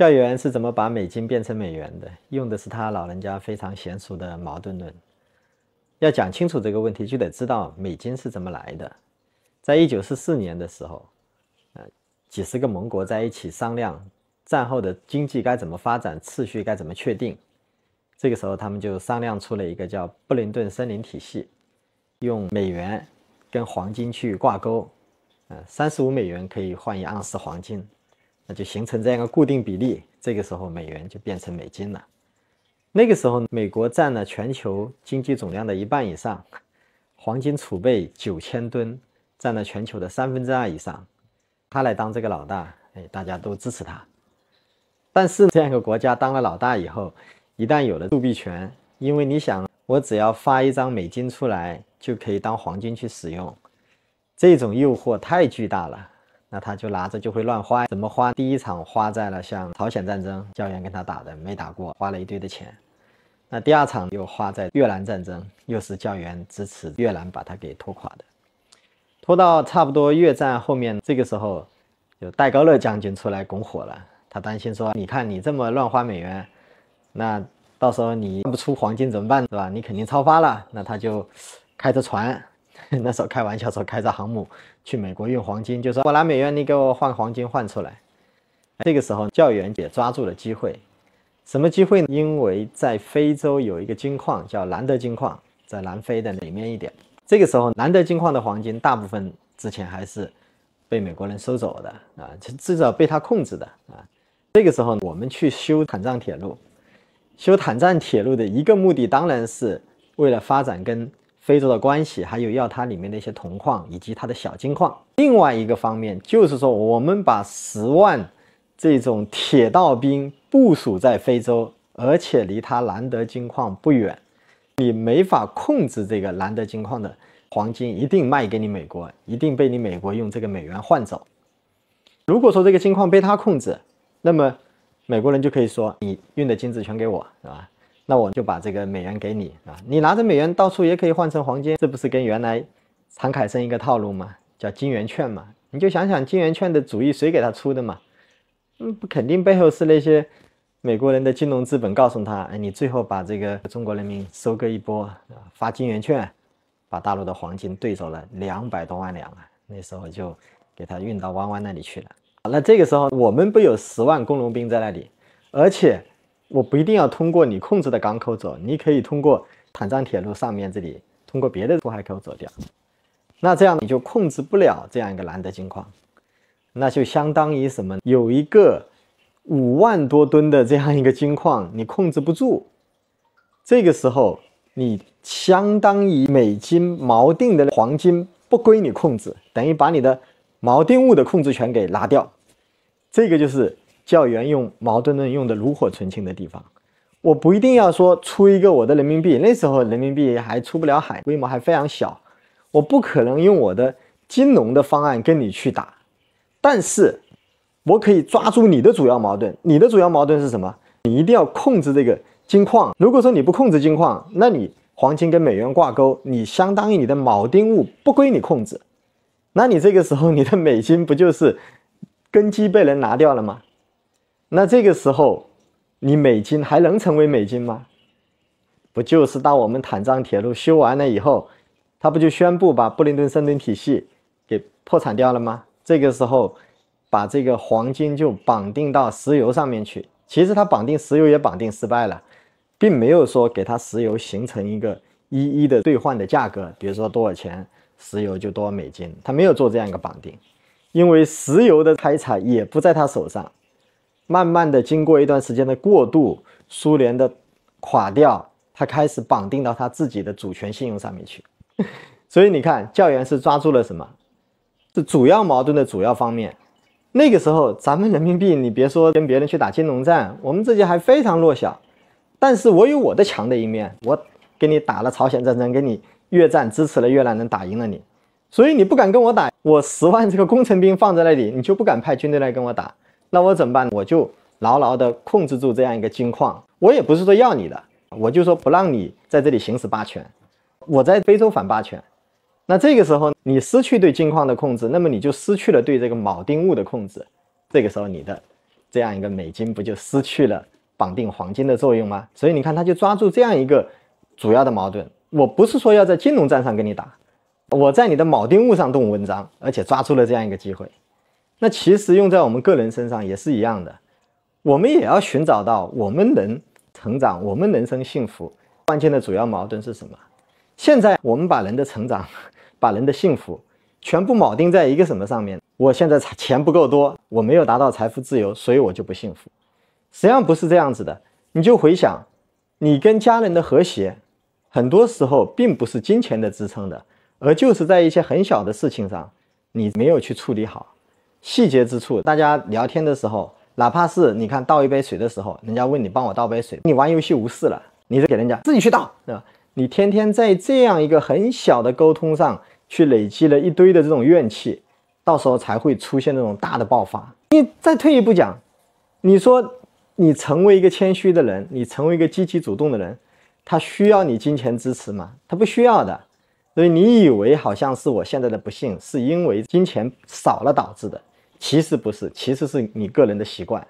教员是怎么把美金变成美元的？用的是他老人家非常娴熟的矛盾论。要讲清楚这个问题，就得知道美金是怎么来的。在1944年的时候，几十个盟国在一起商量战后的经济该怎么发展，秩序该怎么确定。这个时候，他们就商量出了一个叫布林顿森林体系，用美元跟黄金去挂钩，35美元可以换1盎司黄金，那就形成这样一个固定比例。这个时候，美元就变成美金了。那个时候，美国占了全球经济总量的1半以上，黄金储备9000吨，占了全球的2/3以上。他来当这个老大，大家都支持他。但是这样一个国家当了老大以后，一旦有了铸币权，因为你想，我只要发1张美金出来，就可以当黄金去使用，这种诱惑太巨大了，那他就拿着就会乱花。怎么花？第一场花在了像朝鲜战争，教员跟他打的，没打过，花了一堆的钱。那第2场又花在越南战争，又是教员支持越南把他给拖垮的。拖到差不多越战后面，这个时候有戴高乐将军出来拱火了，他担心说，你看你这么乱花美元，那到时候你不出黄金怎么办，对吧？你肯定超发了。那他就开着船，那时候开玩笑说开着航母去美国运黄金，就说我拿美元，你给我换黄金换出来。这个时候教员也抓住了机会，什么机会呢？因为在非洲有一个金矿叫兰德金矿，在南非的北面一点。这个时候兰德金矿的黄金大部分之前还是被美国人收走的至少被他控制的这个时候我们去修坦藏铁路，修坦藏铁路的一个目的当然是为了发展跟非洲的关系，还有要它里面的一些铜矿以及它的小金矿。另外一个方面就是说，我们把10万这种铁道兵部署在非洲，而且离它兰德金矿不远，你没法控制这个兰德金矿的黄金，一定卖给你美国，一定被你美国用这个美元换走。如果说这个金矿被他控制，那么美国人就可以说，你运的金子全给我，是吧？那我就把这个美元给你你拿着美元到处也可以换成黄金，这不是跟原来常凯申一个套路吗？叫金圆券嘛。你就想想金圆券的主意谁给他出的嘛？不肯定背后是那些美国人的金融资本告诉他，你最后把这个中国人民收割一波发金圆券，把大陆的黄金兑走了200多万两那时候就给他运到湾湾那里去了。那这个时候我们不有10万工农兵在那里，而且我不一定要通过你控制的港口走，你可以通过坦藏铁路上面这里通过别的出海口走掉。那这样你就控制不了这样一个兰德金矿，那就相当于什么？有一个5万多吨的这样一个金矿你控制不住，这个时候你相当于美金锚定的黄金不归你控制，等于把你的锚定物的控制权给拿掉。这个就是教员用矛盾论用的炉火纯青的地方。我不一定要说出一个我的人民币，那时候人民币还出不了海，规模还非常小，我不可能用我的金融的方案跟你去打，但是我可以抓住你的主要矛盾。你的主要矛盾是什么？你一定要控制这个金矿。如果说你不控制金矿，那你黄金跟美元挂钩，你相当于你的锚定物不归你控制，那你这个时候你的美金不就是根基被人拿掉了吗？那这个时候你美金还能成为美金吗？不就是当我们坦藏铁路修完了以后，他不就宣布把布林顿森林体系给破产掉了吗？这个时候把这个黄金就绑定到石油上面去，其实他绑定石油也绑定失败了，并没有说给他石油形成一个一一的兑换的价格，比如说多少钱石油就多少美金，他没有做这样一个绑定，因为石油的开采也不在他手上。慢慢的经过一段时间的过渡，苏联的垮掉，他开始绑定到他自己的主权信用上面去。所以你看教员是抓住了什么？是主要矛盾的主要方面。那个时候咱们人民币你别说跟别人去打金融战，我们自己还非常弱小，但是我有我的强的一面，我给你打了朝鲜战争，给你越战支持了越南人打赢了你，所以你不敢跟我打，我10万这个工程兵放在那里，你就不敢派军队来跟我打，那我怎么办？我就牢牢的控制住这样一个金矿，我也不是说要你的，我就说不让你在这里行使霸权，我在非洲反霸权。那这个时候你失去对金矿的控制，那么你就失去了对这个锚定物的控制，这个时候你的这样一个美金不就失去了绑定黄金的作用吗？所以你看，他就抓住这样一个主要的矛盾。我不是说要在金融战上跟你打，我在你的铆钉物上动文章，而且抓住了这样一个机会。那其实用在我们个人身上也是一样的，我们也要寻找到我们能成长，我们人生幸福关键的主要矛盾是什么？现在我们把人的成长，把人的幸福全部铆钉在一个什么上面？我现在钱不够多，我没有达到财富自由，所以我就不幸福。实际上不是这样子的。你就回想，你跟家人的和谐，很多时候并不是金钱的支撑的，而就是在一些很小的事情上，你没有去处理好细节之处。大家聊天的时候，哪怕是你看倒一杯水的时候，人家问你帮我倒杯水，你玩游戏无视了，你就给人家自己去倒，对吧？你天天在这样一个很小的沟通上去累积了一堆的这种怨气，到时候才会出现这种大的爆发。你再退一步讲，你说你成为一个谦虚的人，你成为一个积极主动的人，他需要你金钱支持吗？他不需要的。所以你以为好像是我现在的不幸是因为金钱少了导致的，其实不是，其实是你个人的习惯。